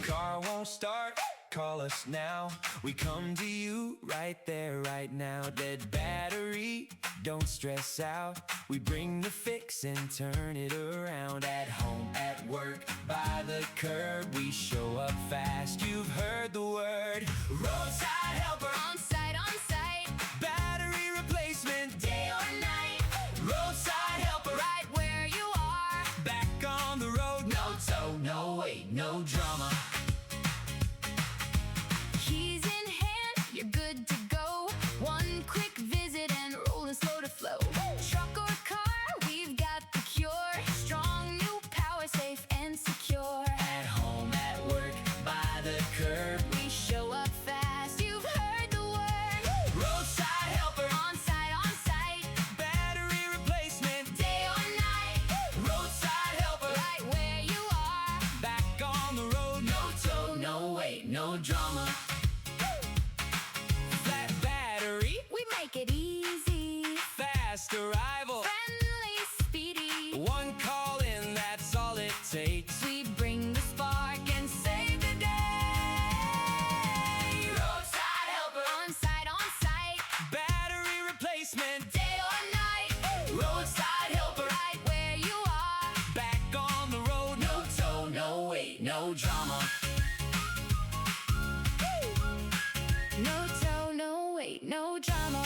Car won't start, call us now. We come to you right there, right now. Dead battery, don't stress out. We bring the fix and turn it around. At home, at work, by the curb, we show up fast. You've heard the word roadside helper. On site, battery replacement, day or night. roadside helper. Right where you are. Back on the road, no tow, no wait, no drama. Keys in hand, you're good to go. One quick visit and rolling slow to flow. Truck or car, we've got the cure. Strong new power, safe and secure. At home, at work, by the curb, We show up fast, you've heard the word. roadside helper. On site, Battery replacement, day or night. roadside helper. Right where you are. Back on the road, no tow, no wait, no drama. Flat battery, We make it easy, fast arrival. friendly, speedy. One call in, that's all it takes. We bring the spark and save the day. Roadside helper, On site, battery replacement, day or night. roadside helper. Right where you are. Back on the road, no tow, no wait, no drama. No tow, no wait, no drama.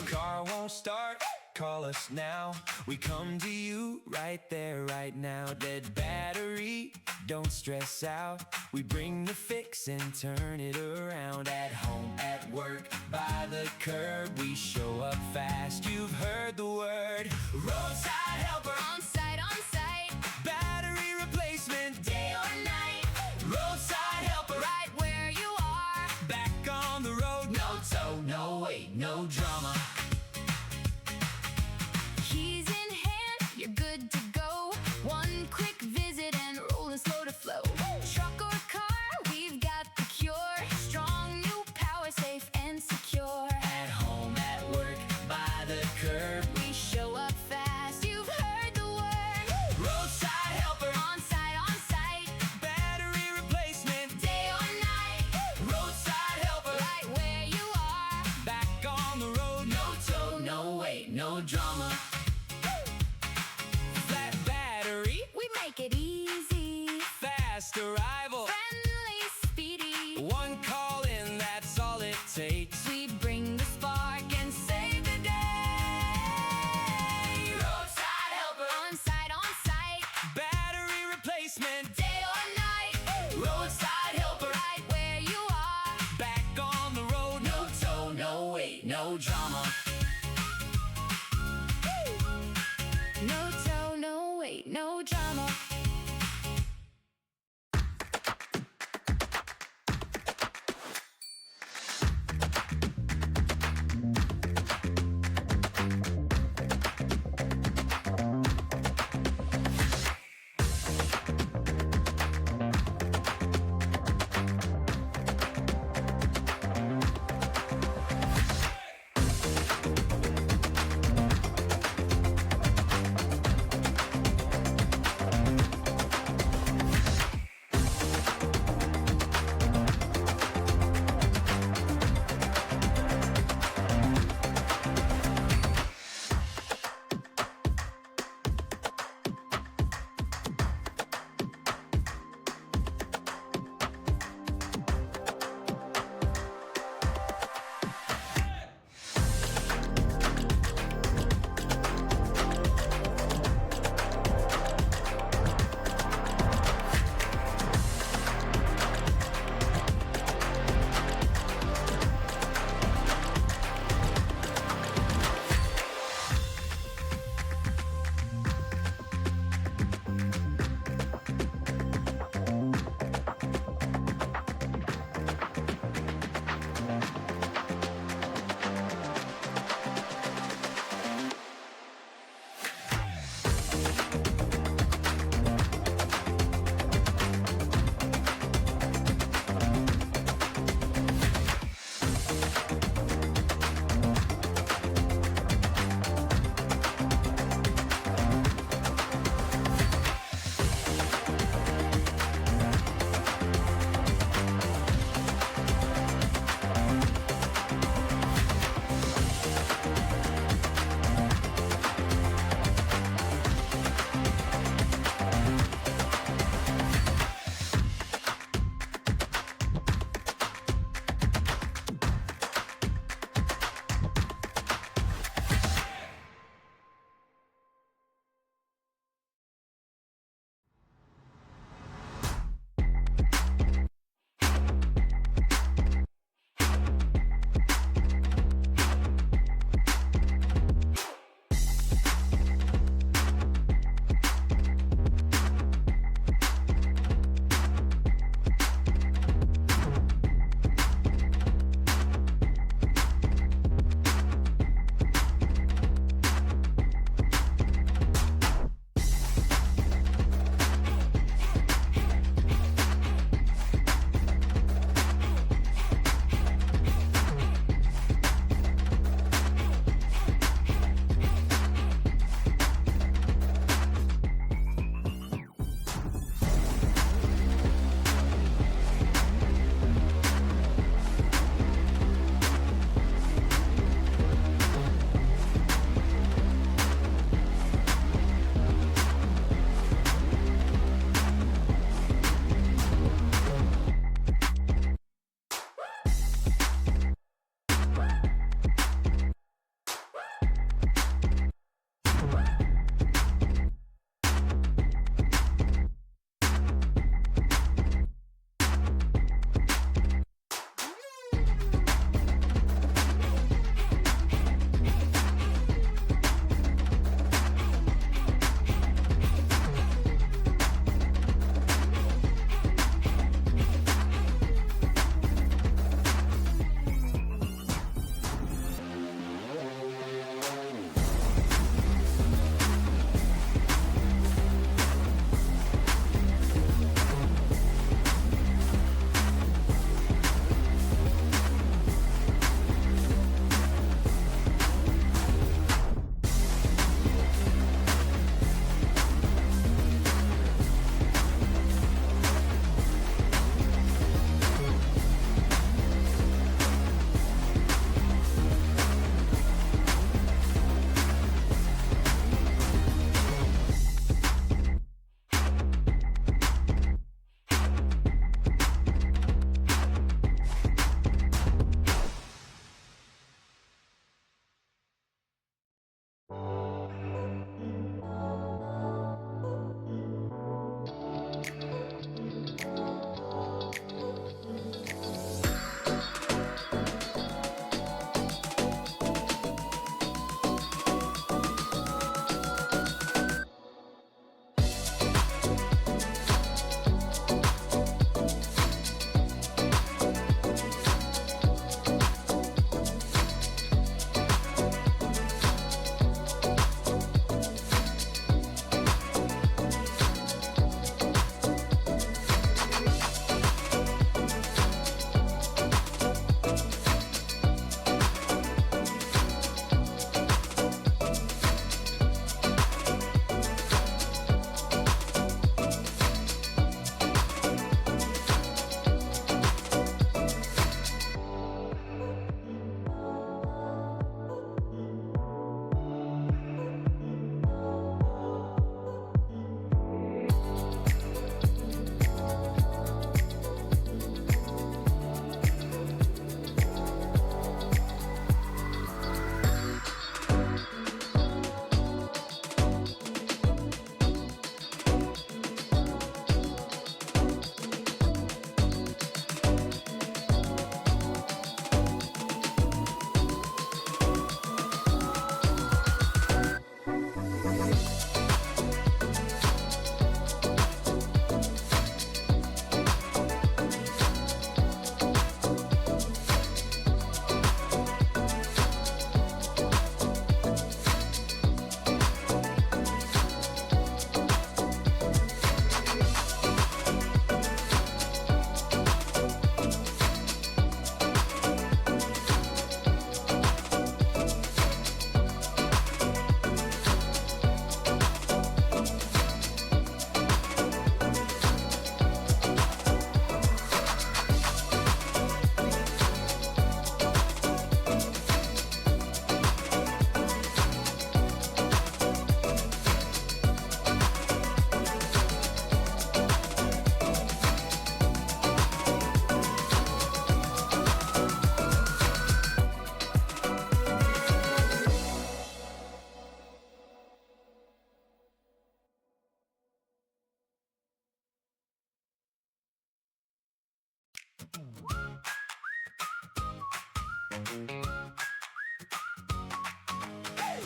Car won't start, call us now. We come to you right there, right now. Dead battery, don't stress out. We bring the fix and turn it around. At home, at work, by the curb, we show up fast. You've heard the word roadside helper. On site, Battery replacement, day or night. roadside helper. Right where you are. Back on the road, no tow, no wait, no drama. Keys in hand, you're good to go. One quick visit and rolling slow to flow. Truck or car, we've got the cure. Strong new power, safe and secure. At home, at work, by the curb, We show up fast, you've heard the word. roadside helper. On site, Battery replacement, day or night. roadside helper. Right where you are. Back on the road, no tow, no wait, no drama. Flat battery, We make it easy, fast arrival. friendly, speedy. One call in, that's all it takes. We bring the spark and save the day. Roadside helper, On site, battery replacement, day or night. roadside helper. Right where you are. Back on the road, no tow, no wait, no drama. No tow, no wait, no drama.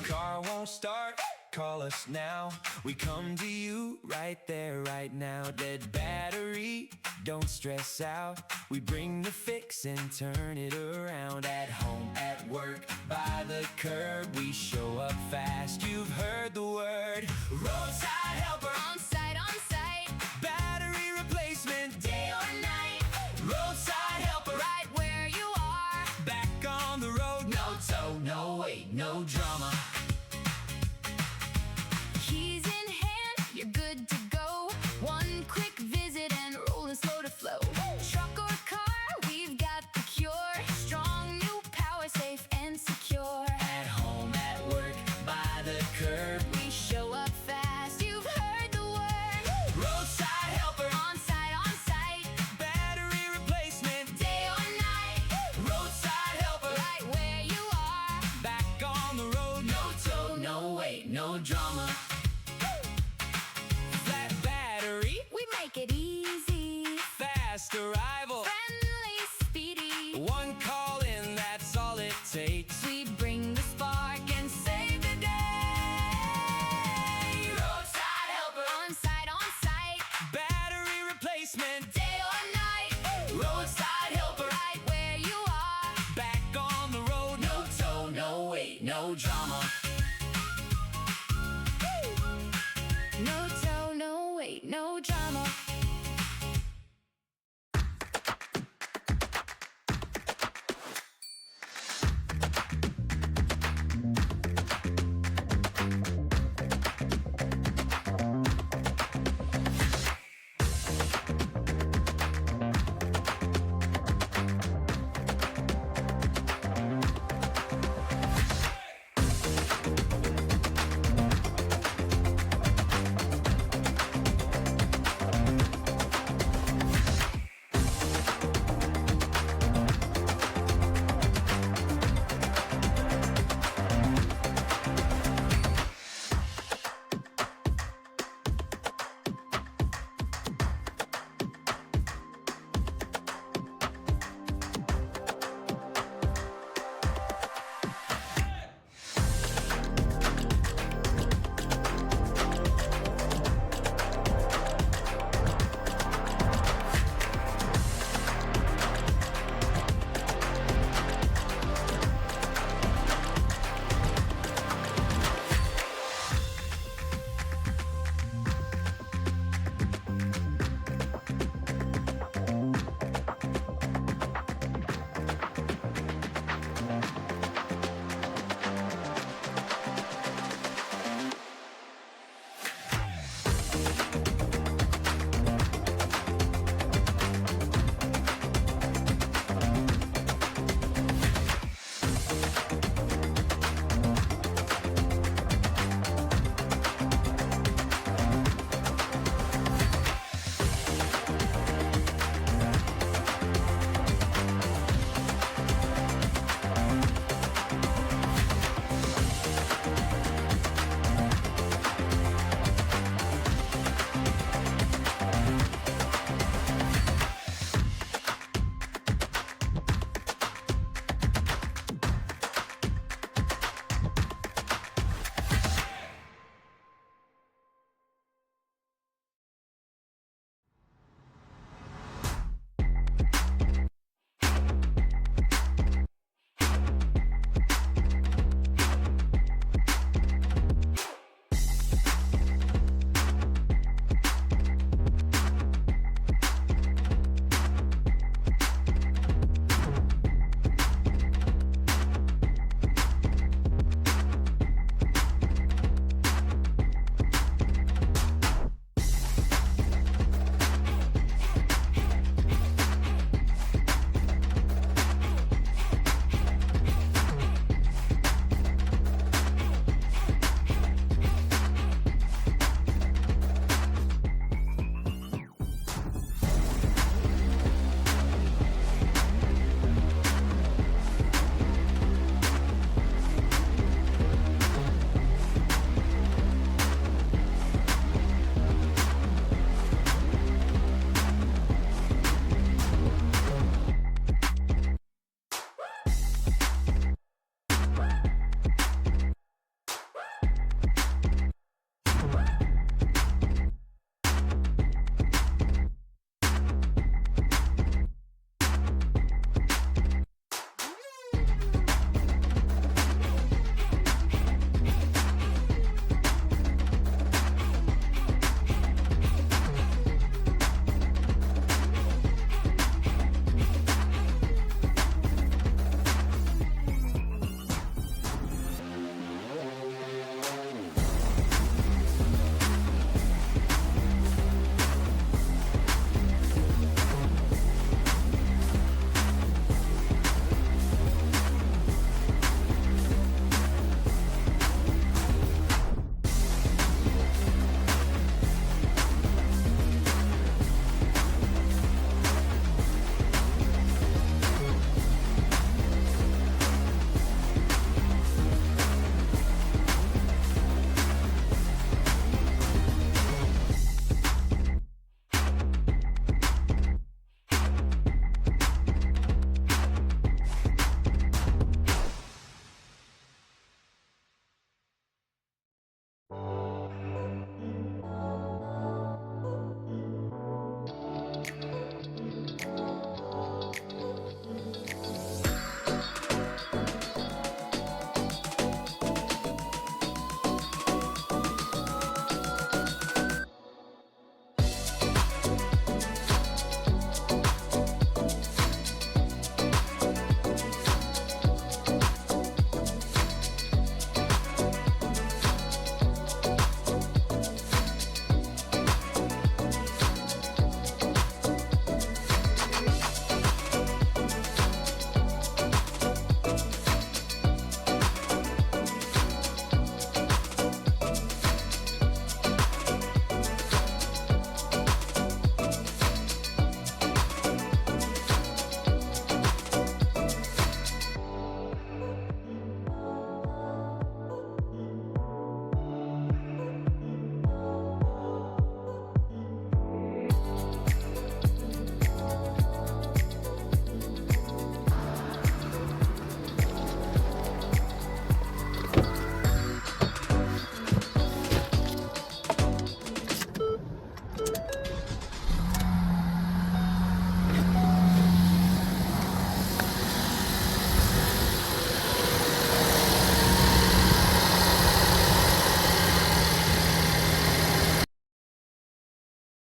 Car won't start, call us now. We come to you right there, right now. Dead battery, don't stress out. We bring the fix and turn it around. At home, at work, by the curb, we show up fast. You've heard the word roadside helper. On site, Battery replacement, day or night. roadside helper. Right where you are. Back on the road, no tow, no wait, no drama. Keys in hand, you're good to go. One quick visit and rolling slow to flow. Truck or car, we've got the cure. Strong new power, safe and secure. At home, at work, by the curb, We show up fast, you've heard the word. roadside helper. On site, Battery replacement, day or night. roadside helper. Right where you are. Back on the road, no tow, no wait, no drama. Flat battery, We make it easy, fast arrival. friendly, speedy. One call in, that's all it takes. We bring the spark and save the day. Roadside helper, On site, battery replacement, day